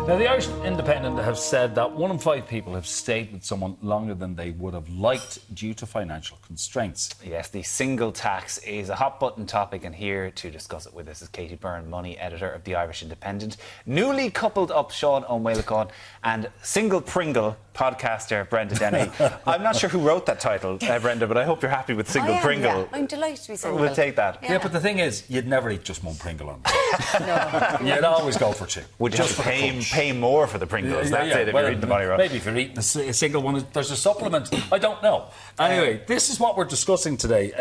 Now, the Irish Independent have said that 1 in 5 people have stayed with someone longer than they would have liked due to financial constraints. Yes, the single tax is a hot-button topic, and here to discuss it with us is Katie Byrne, money editor of the Irish Independent, newly coupled up Seán Ó'Mhaoilchiaráin, and single pringle podcaster Brenda Dennehy. I'm not sure who wrote that title, Brenda, but I hope you're happy with single pringle. Yeah. I'm delighted to be single. We'll take that. Yeah, but the thing is, you'd never eat just one Pringle on it. You'd always go for two. Would you just pay more for the Pringles? That's it, if you're eating the money right. Maybe if you're eating a single one, there's a supplement. I don't know. Anyway, this is what we're discussing today.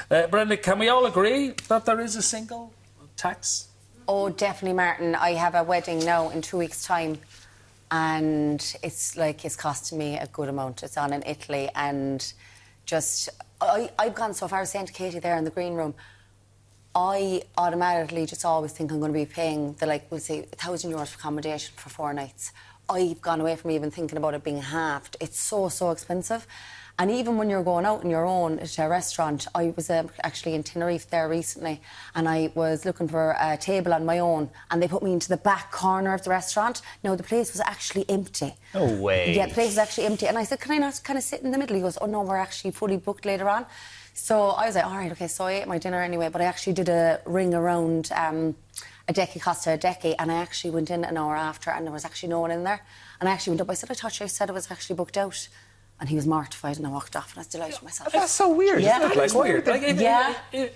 Brenda, can we all agree that there is a single tax? Oh, definitely, Martin. I have a wedding now in 2 weeks' time, and it's costing me a good amount. It's on in Italy, and I've gone so far as saying to Katie there in the green room, I automatically just always think I'm going to be paying we'll say €1,000 for accommodation for 4 nights. I've gone away from even thinking about it being halved. It's so expensive. And even when you're going out on your own to a restaurant, I was actually in Tenerife there recently, and I was looking for a table on my own, and they put me into the back corner of the restaurant. Now, the place was actually empty. No way. Yeah, the place was actually empty. And I said, can I not kind of sit in the middle? He goes, oh no, we're actually fully booked later on. So I was like, all right, okay, so I ate my dinner anyway, but I actually did a ring around a Decky Costa a Decky, and I actually went in an hour after, and there was actually no one in there. And I actually went up, I said, I thought you said it was actually booked out. And he was mortified, and I walked off, and I was delighted with myself. That's so weird, isn't it? Like, weird.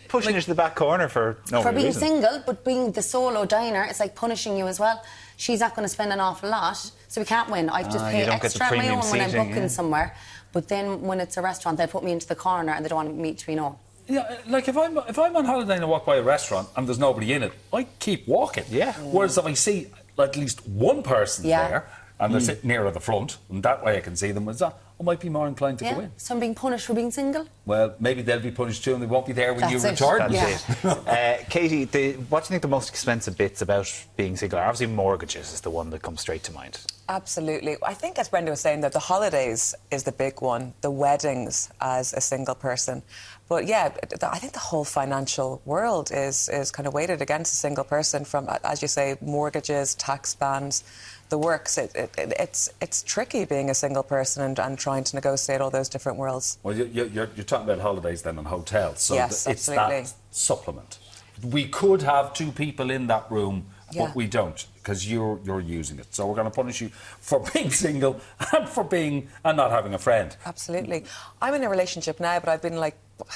Pushing you to the back corner for no For being reason. single, but being the solo diner, it's like punishing you as well. She's not going to spend an awful lot, so we can't win. I've just paid extra on my own when I'm booking somewhere. But then when it's a restaurant, they put me into the corner, and they don't want me to be known. Yeah, like if I'm on holiday and I walk by a restaurant and there's nobody in it, I keep walking. Yeah. Whereas if I see at least one person there and they're sitting near the front, and that way I can see them, I might be more inclined to go in. So I'm being punished for being single? Well, maybe they'll be punished too, and they won't be there when you return. That's it. Katie, what do you think the most expensive bits about being single are? Obviously, mortgages is the one that comes straight to mind. Absolutely. I think, as Brenda was saying, that the holidays is the big one, the weddings as a single person. But yeah, I think the whole financial world is kind of weighted against a single person, from, as you say, mortgages, tax bans, the works. It's tricky being a single person and trying to negotiate all those different worlds. Well, you're talking about holidays then and hotels, so yes, it's absolutely. that supplement. We could have 2 people in that room, but we don't, because you're using it. So we're going to punish you for being single and not having a friend. Absolutely. I'm in a relationship now, but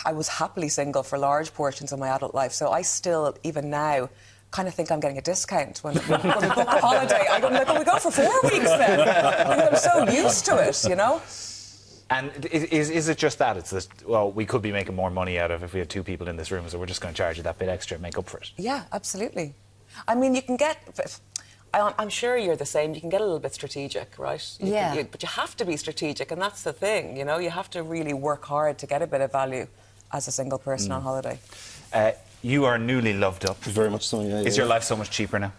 I was happily single for large portions of my adult life, so I still, even now, kind of think I'm getting a discount when we book a holiday. I'm like, oh, we go for 4 weeks then. I'm so used to it, you know? And is it just that? It's this, well, we could be making more money out of if we have 2 people in this room, so we're just going to charge you that bit extra and make up for it. Yeah, absolutely. I mean, you can get... I'm sure you're the same. You can get a little bit strategic, right? But you have to be strategic, and that's the thing, you know? You have to really work hard to get a bit of value as a single person on holiday. You are newly loved up. Very much so, yeah. Is your life so much cheaper now?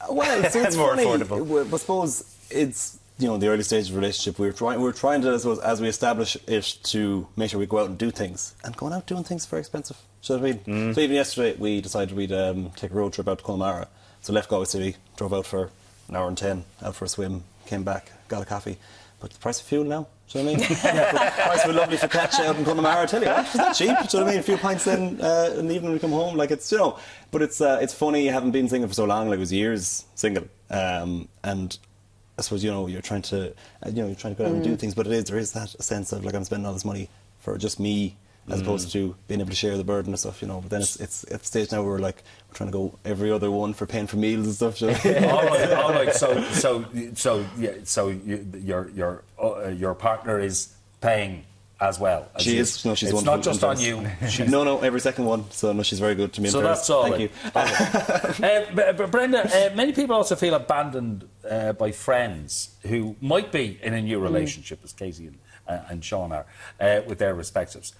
Well, it's more funny. affordable. I suppose it's, the early stage of the relationship. We're trying to, as we establish it, to make sure we go out and do things. And going out doing things is very expensive. Do you know what I mean? So even yesterday, we decided we'd take a road trip out to Connemara. So left Galway City, drove out for an hour and 10, out for a swim, came back, got a coffee. But the price of fuel now, do you know what I mean? The price of a lovely focaccia out in Connemara, I tell you, it's not cheap, do you know what I mean? A few pints in the evening when we come home, it's, but it's funny, you haven't been single for so long, it was years single. And I suppose, you're trying to, go out and do things, but there is that sense of, I'm spending all this money for just me, as opposed to being able to share the burden and stuff, but then it's at the stage now where we're trying to go every other one for paying for meals and stuff. all right. So your partner is paying as well. She is. No, she's it's not just on you. No, every second one. So no, she's very good to me. So that's all. Thank you. But Brenda, many people also feel abandoned by friends who might be in a new relationship, as Katie and Seán are, with their respectives.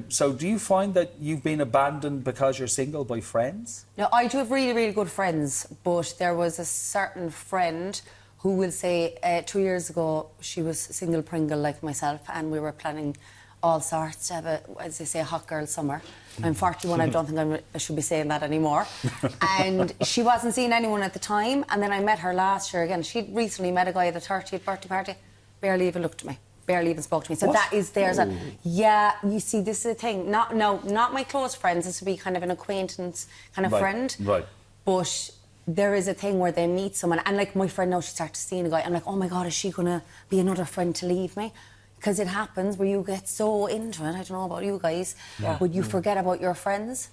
So do you find that you've been abandoned because you're single by friends? No, I do have really, really good friends, but there was a certain friend who will say 2 years ago she was single pringle like myself, and we were planning all sorts to have a, as they say, a hot girl summer. I'm 41, I don't think I should be saying that anymore. And she wasn't seeing anyone at the time, and then I met her last year again. She'd recently met a guy at a 30th birthday party, barely even looked at me, barely even spoke to me. So that is theirs. Yeah, you see, this is the thing. Not my close friends, this would be kind of an acquaintance kind of friend. Right. But there is a thing where they meet someone, and like my friend now, she starts seeing a guy, I'm like, oh my God, is she going to be another friend to leave me? Because it happens where you get so into it, I don't know about you guys, but you forget about your friends.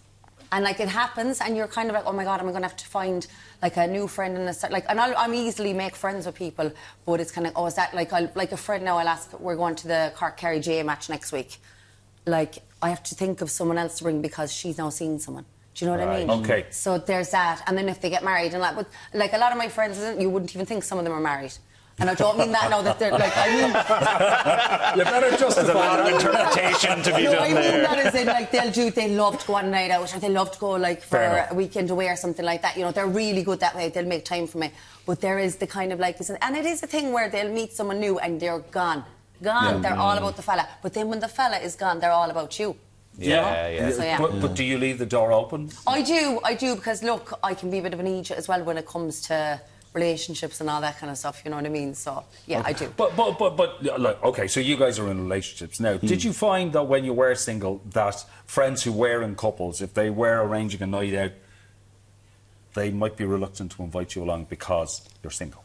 And like it happens and you're kind of like, oh my God, am I going to have to find like a new friend in a like, and I'm easily make friends with people, but it's kind of, oh, is that like, like a friend now, I'll ask, we're going to the Cork-Kerry J match next week. Like, I have to think of someone else to bring because she's now seeing someone. Do you know what I mean? Okay. So there's that. And then if they get married, and like a lot of my friends, you wouldn't even think some of them are married. And I don't mean that now that they're like, I mean... You better justify. There's a lot of interpretation to be done I mean there. that as in, like, they love to go on a night out, or they love to go, like, for a weekend away or something like that. You know, they're really good that way. They'll make time for me. But there is the kind of, like... And it is a thing where they'll meet someone new and they're gone. They're all about the fella. But then when the fella is gone, they're all about you. Yeah. So, yeah. But do you leave the door open? I do, because, look, I can be a bit of an idiot as well when it comes to relationships and all that kind of stuff, you know what I mean? So, yeah, okay. I do. But like, okay, so you guys are in relationships now. Did you find that when you were single, that friends who were in couples, if they were arranging a night out, they might be reluctant to invite you along because you're single?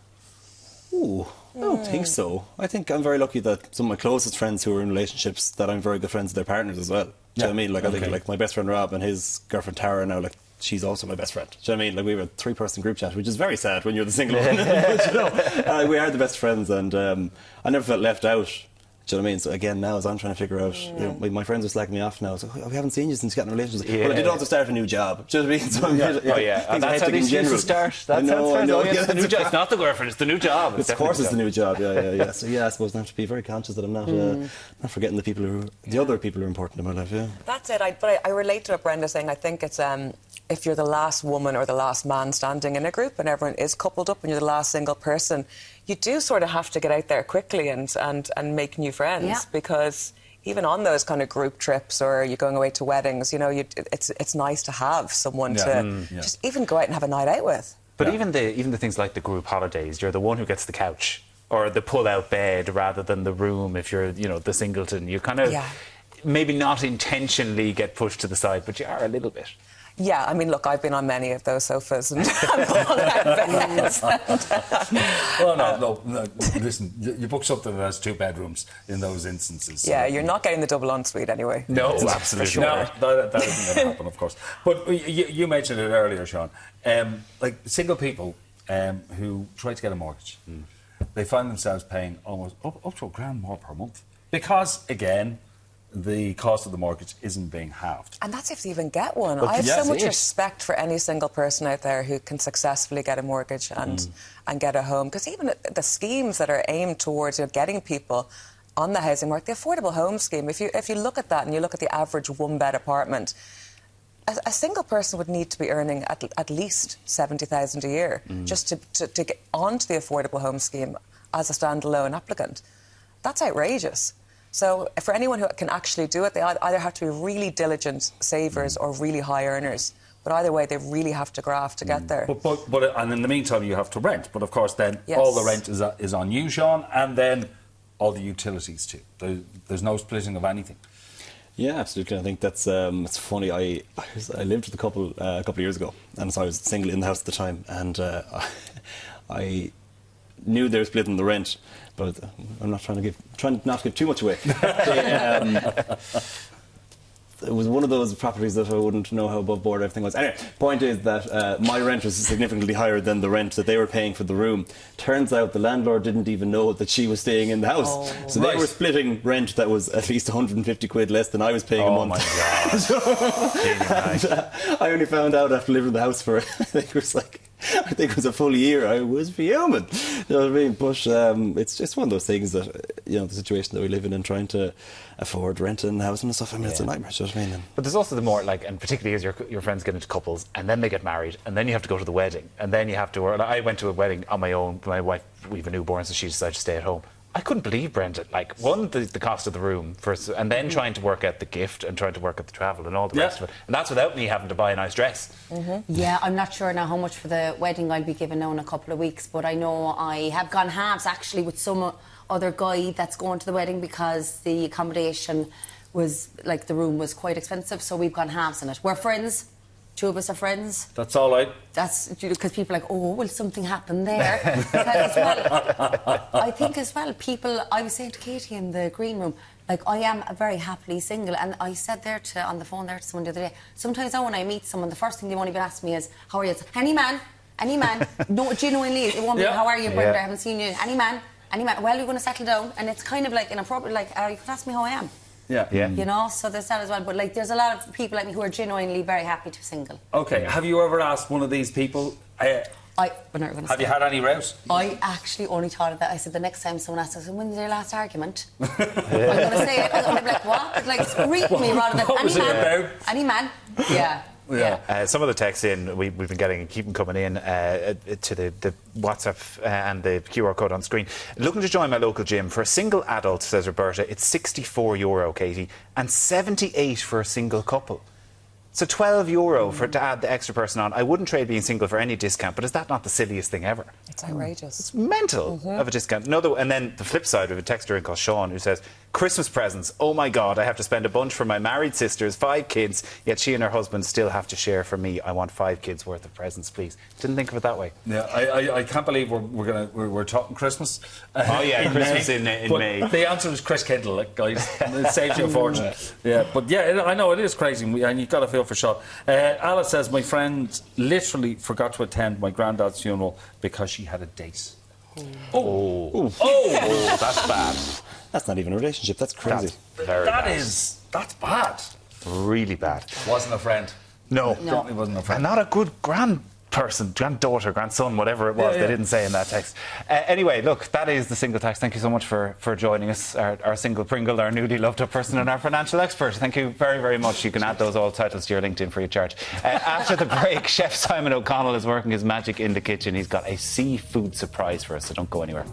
Ooh, I don't think so. I think I'm very lucky that some of my closest friends who are in relationships, that I'm very good friends with their partners as well. Do you know what I mean? Like, I think like my best friend Rob and his girlfriend Tara now, like, she's also my best friend. Do you know what I mean? Like, we have a 3-person group chat, which is very sad when you're the single one. But, you know, we are the best friends, and I never felt left out. Do you know what I mean? So again, now as I'm trying to figure out, you know, my friends are slacking me off now. So we haven't seen you since you got in a relationship. But I did also start a new job. Do you know what I mean? So that's how these used to start. That's how it starts. It's the new job. It's not the girlfriend. It's the new job. Of course, it's the new job. Yeah. So I suppose I have to be very conscious that I'm not forgetting the other people who are important in my life. Yeah. That's it. But I relate to what Brenda's saying. I think it's if you're the last woman or the last man standing in a group and everyone is coupled up and you're the last single person, you do sort of have to get out there quickly and make new friends, because even on those kind of group trips or you're going away to weddings, you know, it's nice to have someone to just even go out and have a night out with. But even the things like the group holidays, you're the one who gets the couch or the pull-out bed rather than the room if you're, you know, the singleton. You kind of maybe not intentionally get pushed to the side, but you are a little bit. Yeah, I mean, look, I've been on many of those sofas and pulled out beds. Well, no, listen, you book something that has 2 bedrooms in those instances. Yeah, you're not getting the double ensuite anyway. No, absolutely. No, that isn't going to happen, of course. But you mentioned it earlier, Seán. Like single people who try to get a mortgage, they find themselves paying almost up to £1,000 more per month because, again, the cost of the mortgage isn't being halved. And that's if they even get one. I have so much respect for any single person out there who can successfully get a mortgage and get a home. Because even the schemes that are aimed towards getting people on the housing market, the affordable home scheme, if you look at that and you look at the average 1-bed apartment, a single person would need to be earning at least $70,000 a year just to get onto the affordable home scheme as a standalone applicant. That's outrageous. So for anyone who can actually do it, they either have to be really diligent savers or really high earners. But either way, they really have to graft to get there. But and in the meantime, you have to rent. But of course, then all the rent is on you, Seán, and then all the utilities too. There's no splitting of anything. Yeah, absolutely. I think that's it's funny. I lived with a couple of years ago, and so I was single in the house at the time, and I knew they were splitting the rent, but I'm not trying not to give too much away. It was one of those properties that I wouldn't know how above board everything was. Anyway, point is that my rent was significantly higher than the rent that they were paying for the room. Turns out the landlord didn't even know that she was staying in the house. So they were splitting rent that was at least 150 quid less than I was paying a month. Oh my God. I only found out after living in the house for, I think it was a full year. I was fuming. You know what I mean? But it's just one of those things that, you know, the situation that we live in and trying to afford rent and housing and stuff. I mean, it's a nightmare. Do you know what I mean? But there's also the more, like, and particularly as your friends get into couples and then they get married and then you have to go to the wedding and then you have to work. I went to a wedding on my own. My wife, we have a newborn, so she decided to stay at home. I couldn't believe, Brenda, like, one, the cost of the room, and then trying to work out the gift and trying to work out the travel and all the rest of it. And that's without me having to buy a nice dress. Yeah, I'm not sure now how much for the wedding I'll be giving now in a couple of weeks, but I know I have gone halves actually with some other guy that's going to the wedding because the accommodation was, like, the room was quite expensive, so we've gone halves in it. We're friends. 2 of us are friends. That's all right. That's because people are like, oh, will something happen there? Because, well, I think as well, people, I was saying to Katie in the green room, like, I am very happily single, and I said there on the phone there to someone the other day, sometimes now when I meet someone, the first thing they won't even ask me is, how are you? It's, any man, no, genuinely, it won't be, how are you, Brenda? I haven't seen you. Any man, well, you're going to settle down, and it's kind of like inappropriate, like, you can ask me how I am. Yeah. You know, so there's that as well. But, like, there's a lot of people like me who are genuinely very happy to be single. Okay, have you ever asked one of these people... Have you had any rows? I actually only thought of that. I said the next time someone asks us, when was your last argument? I'm going to say it. I'm like, what? Like, greet me rather than any man. Yeah. Some of the texts we've been getting and keep them coming in to the WhatsApp and the QR code on screen. Looking to join my local gym. For a single adult, says Roberta, it's €64, Katie, and 78 for a single couple. So €12 to add the extra person on. I wouldn't trade being single for any discount, but is that not the silliest thing ever? It's outrageous. It's mental of a discount. And then the flip side, we have a texter in called Seán who says, Christmas presents, oh my God, I have to spend a bunch for my married sisters, 5 kids, yet she and her husband still have to share for me. I want 5 kids worth of presents, please. Didn't think of it that way. Yeah, I can't believe we're talking Christmas. Oh yeah, Christmas in May. The answer is Chris Kindle, like, guys. It saves you a fortune. Yeah, but yeah, I know it is crazy, and you've got to feel for Seán. Alice says, my friend literally forgot to attend my granddad's funeral because she had a date. Oh, that's bad. That's not even a relationship. That's crazy. That's bad. Really bad. Wasn't a friend. No. Definitely wasn't a friend. And not a good granddaughter, grandson, whatever it was. They didn't say in that text. Anyway, look, that is the single text. Thank you so much for joining us, our single Pringle, our newly loved up person and our financial expert. Thank you very, very much. You can add those all titles to your LinkedIn free of charge. After the break, Chef Simon O'Connell is working his magic in the kitchen. He's got a seafood surprise for us, so don't go anywhere.